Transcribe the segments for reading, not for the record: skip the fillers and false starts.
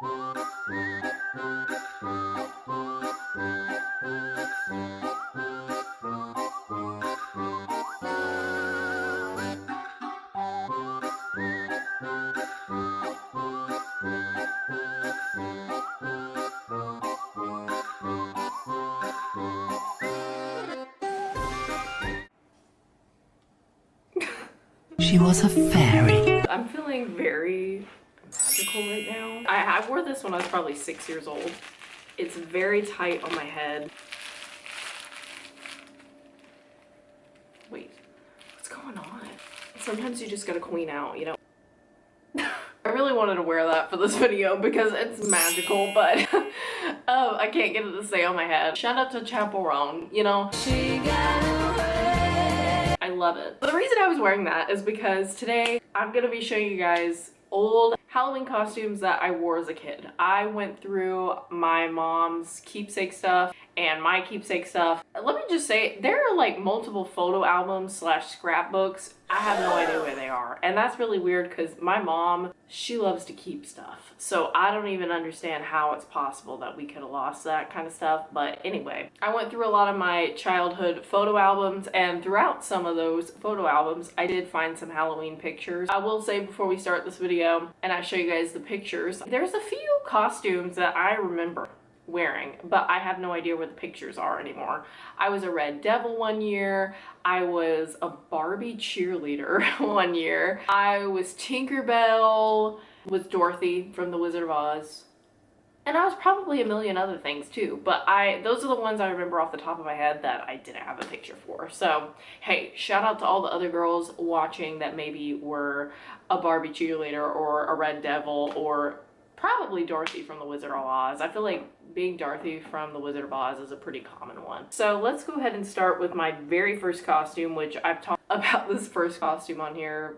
She was a fairy. I'm feeling very magical right now. I wore this when I was probably 6 years old. It's very tight on my head. Wait, what's going on? Sometimes you just gotta queen out, you know? I really wanted to wear that for this video because it's magical, but I can't get it to stay on my head. Shout out to Chaperone, you know? She got away. I love it. But the reason I was wearing that is because today I'm gonna be showing you guys old Halloween costumes that I wore as a kid. I went through my mom's keepsake stuff and my keepsake stuff. Let me just say, there are like multiple photo albums slash scrapbooks. I have no idea where they are. And that's really weird because my mom, she loves to keep stuff. So I don't even understand how it's possible that we could have lost that kind of stuff. But anyway, I went through a lot of my childhood photo albums, and throughout some of those photo albums, I did find some Halloween pictures. I will say before we start this video and I show you guys the pictures, there's a few costumes that I remember wearing, but I have no idea where the pictures are anymore. I was a Red Devil one year. I was a Barbie cheerleader one year. I was Tinkerbell with Dorothy from The Wizard of Oz. And I was probably a million other things too, but those are the ones I remember off the top of my head that I didn't have a picture for. So, hey, shout out to all the other girls watching that maybe were a Barbie cheerleader or a Red Devil or probably Dorothy from The Wizard of Oz. I feel like being Dorothy from The Wizard of Oz is a pretty common one. So let's go ahead and start with my very first costume, which I've talked about this first costume on here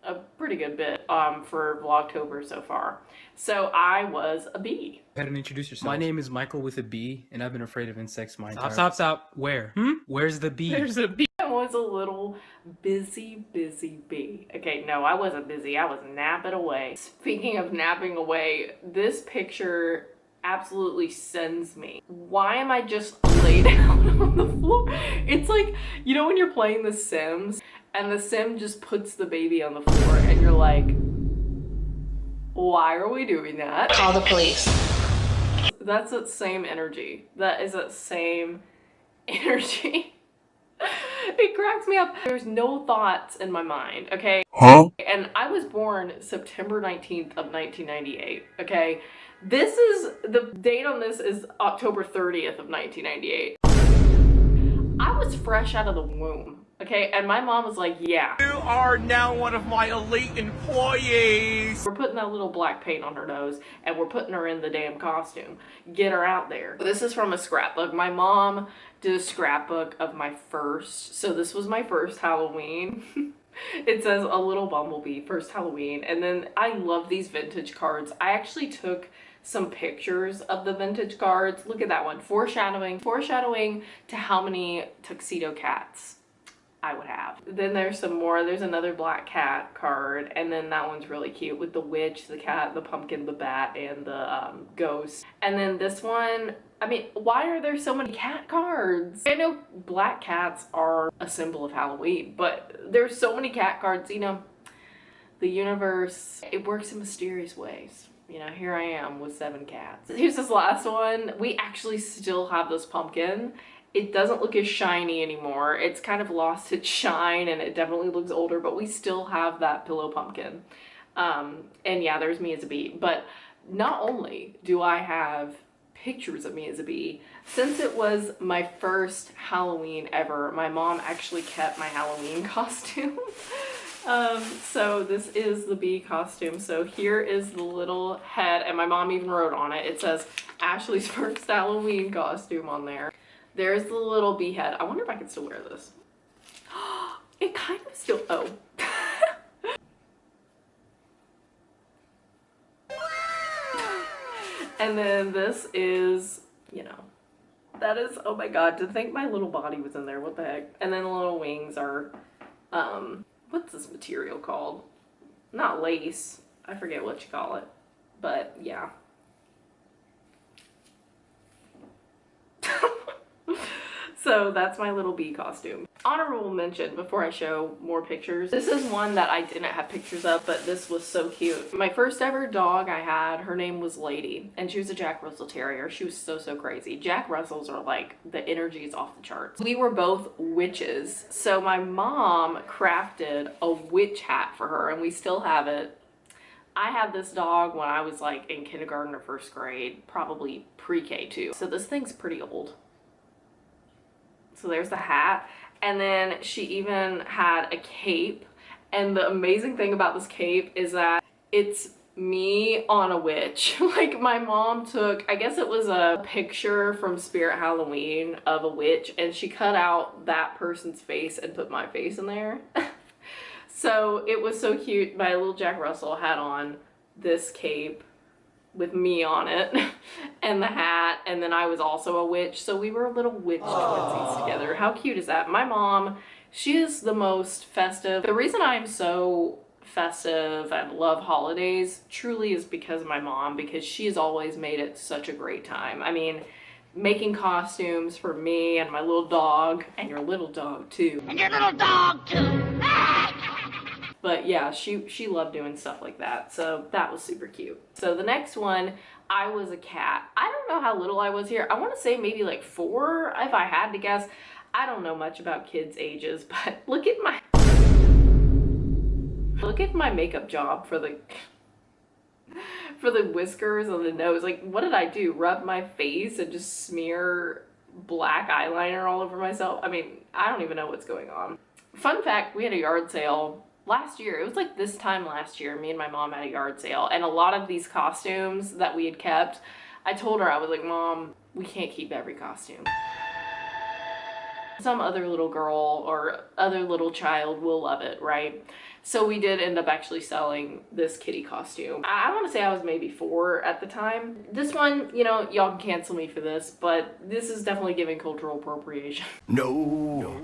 a pretty good bit for Vlogtober so far. So I was a bee. Go ahead and introduce yourself. My name is Michael with a B, and I've been afraid of insects my entire Stop, stop. Where? Where's the bee? There's a bee. I was a little busy bee. Okay, no, I wasn't busy. I was napping away. Speaking of napping away, this picture absolutely sends me. Why am I just laid out on the floor? It's like, you know when you're playing The Sims and the Sim just puts the baby on the floor and you're like, why are we doing that? Call the police. That's that same energy. That is that same energy. It cracks me up. There's no thoughts in my mind, okay? Huh? And I was born September 19th of 1998, okay? This is, the date on this is October 30th of 1998. I was fresh out of the womb, okay? And my mom was like, yeah. You are now one of my elite employees. We're putting that little black paint on her nose and we're putting her in the damn costume. Get her out there. This is from a scrapbook. My mom did a scrapbook of my first, so this was my first Halloween. It says a little bumblebee, first Halloween. And then I love these vintage cards. I actually took some pictures of the vintage cards. Look at that one, foreshadowing to how many tuxedo cats I would have. Then there's some more. There's another black cat card, and then that one's really cute with the witch, the cat, the pumpkin, the bat, and the ghost. And then this one, I mean, why are there so many cat cards? I know black cats are a symbol of Halloween, but there's so many cat cards, you know. The universe, it works in mysterious ways. You know, here I am with 7 cats. Here's this last one. We actually still have this pumpkin. It doesn't look as shiny anymore. It's kind of lost its shine and it definitely looks older, but we still have that pillow pumpkin. And yeah, there's me as a bee. But not only do I have pictures of me as a bee, since it was my first Halloween ever, my mom actually kept my Halloween costume. So this is the bee costume. So here is the little head, and my mom even wrote on it. It says Ashley's first Halloween costume on there. There's the little bee head. I wonder if I can still wear this. It kind of still, oh. And then this is, you know, that is, oh my god, to think my little body was in there, what the heck. And then the little wings are, what's this material called? Not lace, I forget what you call it, but yeah. So that's my little bee costume. Honorable mention before I show more pictures. This is one that I didn't have pictures of, but this was so cute. My first ever dog I had, her name was Lady, and she was a Jack Russell Terrier. She was so crazy. Jack Russells are like, the energy is off the charts. We were both witches. So my mom crafted a witch hat for her, and we still have it. I had this dog when I was like in kindergarten or first grade, probably pre-K too. So this thing's pretty old. So there's the hat. And then she even had a cape. And the amazing thing about this cape is that it's me on a witch. Like my mom took, I guess it was a picture from Spirit Halloween of a witch, and she cut out that person's face and put my face in there. So it was so cute. My little Jack Russell had on this cape with me on it and the hat, and then I was also a witch, so we were little witch twinsies together. How cute is that? My mom, she is the most festive. The reason I'm so festive and love holidays truly is because of my mom, because she has always made it such a great time. I mean, making costumes for me and my little dog, and your little dog too. And your little dog too. But yeah, she loved doing stuff like that. So that was super cute. So the next one, I was a cat. I don't know how little I was here. I want to say maybe like 4 if I had to guess. I don't know much about kids' ages, but look at my makeup job for the whiskers on the nose. Like, what did I do? Rub my face and just smear black eyeliner all over myself? I mean, I don't even know what's going on. Fun fact, we had a yard sale last year. It was like this time last year, me and my mom had a yard sale, and a lot of these costumes that we had kept, I told her, I was like, Mom, we can't keep every costume. Some other little girl or other little child will love it, right? So we did end up actually selling this kitty costume. I want to say I was maybe 4 at the time. This one, you know, y'all can cancel me for this, but this is definitely giving cultural appropriation. No.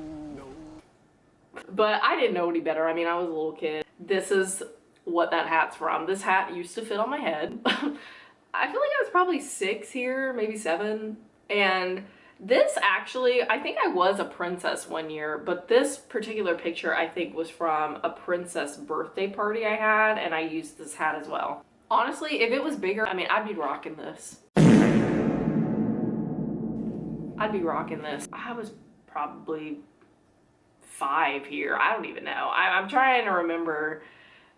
But I didn't know any better. I mean, I was a little kid. This is what that hat's from. This hat used to fit on my head. I feel like I was probably 6 here, maybe 7. And this actually, I think I was a princess one year, but this particular picture I think was from a princess birthday party I had, and I used this hat as well. Honestly, if it was bigger, I mean, I'd be rocking this. I'd be rocking this. I was probably 5 here. I don't even know. I'm trying to remember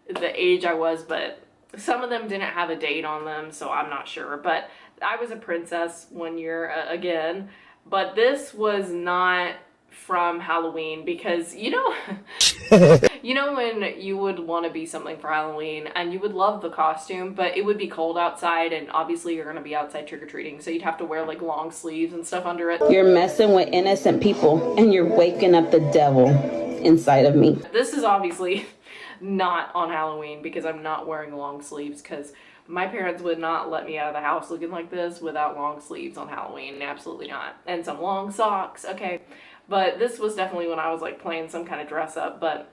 the age I was, but some of them didn't have a date on them, so I'm not sure. But I was a princess one year again, but this was not from Halloween, because you know you know when you would want to be something for Halloween and you would love the costume, but it would be cold outside, and obviously you're going to be outside trick-or-treating, so you'd have to wear like long sleeves and stuff under it. You're messing with innocent people and you're waking up the devil inside of me. This is obviously not on Halloween because I'm not wearing long sleeves, because my parents would not let me out of the house looking like this without long sleeves on Halloween. Absolutely not. And some long socks, okay. But this was definitely when I was like playing some kind of dress up. But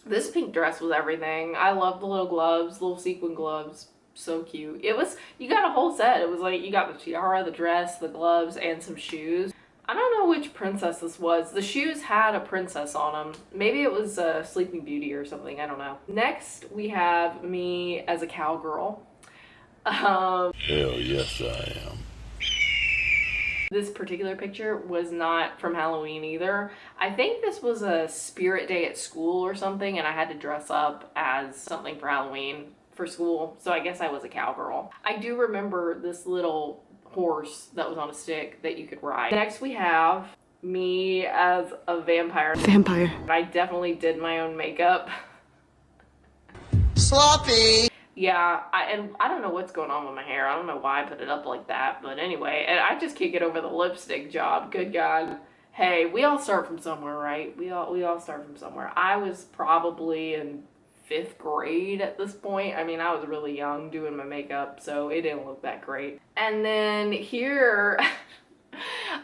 this pink dress was everything. I love the little gloves, little sequin gloves. So cute. It was, you got a whole set. It was like, you got the tiara, the dress, the gloves, and some shoes. I don't know which princess this was. The shoes had a princess on them. Maybe it was Sleeping Beauty or something. I don't know. Next, we have me as a cowgirl. Hell yes, I am. This particular picture was not from Halloween either. I think this was a spirit day at school or something, and I had to dress up as something for Halloween for school. So I guess I was a cowgirl. I do remember this little horse that was on a stick that you could ride. Next we have me as a vampire. I definitely did my own makeup. Sloppy. Yeah, and I don't know what's going on with my hair. I don't know why I put it up like that, but anyway, and I just can't get over the lipstick job. Good God. Hey, we all start from somewhere, right? We all start from somewhere. I was probably in 5th grade at this point. I mean, I was really young doing my makeup, so it didn't look that great. And then here,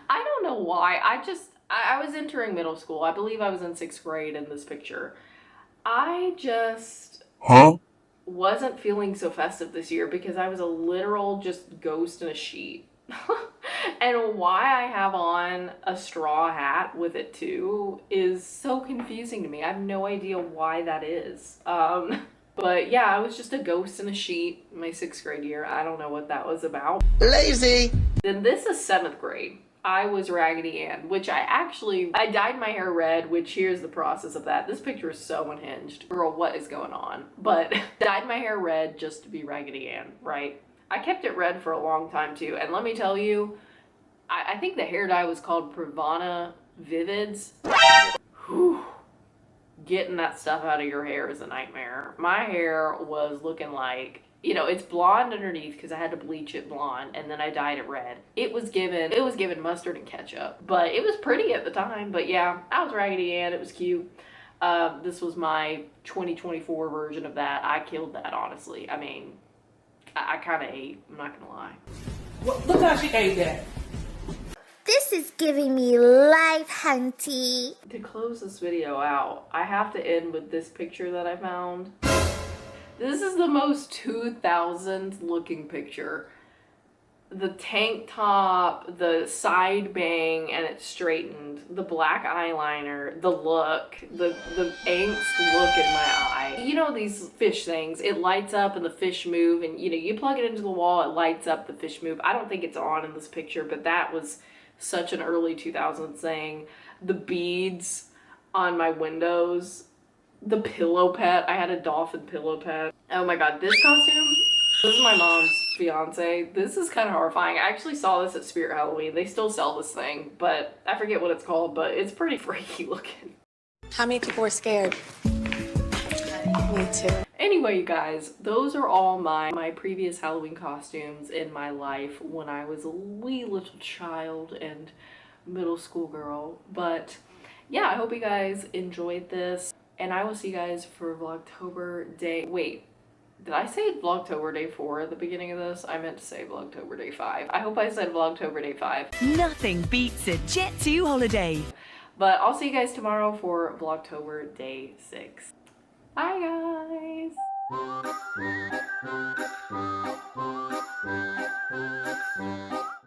I don't know why. I was entering middle school. I believe I was in 6th grade in this picture. I just wasn't feeling so festive this year because I was a literal just ghost in a sheet. And why I have on a straw hat with it too is so confusing to me. I have no idea why that is. But yeah, I was just a ghost in a sheet my 6th grade year. I don't know what that was about. Lazy. Then this is 7th grade. I was Raggedy Ann, which I dyed my hair red, which here's the process of that. This picture is so unhinged. Girl, what is going on? But dyed my hair red just to be Raggedy Ann, right? I kept it red for a long time too. And let me tell you, I think the hair dye was called Pravana Vivids. Whew. Getting that stuff out of your hair is a nightmare. My hair was looking like, you know, it's blonde underneath because I had to bleach it blonde and then I dyed it red. It was given mustard and ketchup, but it was pretty at the time. But yeah, I was Raggedy Ann. It was cute. This was my 2024 version of that. I killed that, honestly. I mean, I kind of ate, I'm not gonna lie. Well, look how she ate that. This is giving me life, hunty. To close this video out, I have to end with this picture that I found. This is the most 2000s looking picture. The tank top, the side bang, and it's straightened. The black eyeliner, the look, the angst look in my eye. You know these fish things, it lights up and the fish move, and you know, you plug it into the wall, it lights up, the fish move. I don't think it's on in this picture, but that was such an early 2000s thing. The beads on my windows. The pillow pet. I had a dolphin pillow pet. Oh my god, this costume? This is my mom's fiance. This is kind of horrifying. I actually saw this at Spirit Halloween. They still sell this thing, but I forget what it's called, but it's pretty freaky looking. How many people were scared? Me too. Anyway, you guys, those are all my previous Halloween costumes in my life when I was a wee little child and middle school girl. But yeah, I hope you guys enjoyed this. And I will see you guys for Vlogtober day... Wait, did I say Vlogtober day 4 at the beginning of this? I meant to say Vlogtober day 5. I hope I said Vlogtober day 5. Nothing beats a Jet2 holiday. But I'll see you guys tomorrow for Vlogtober day 6. Bye, guys!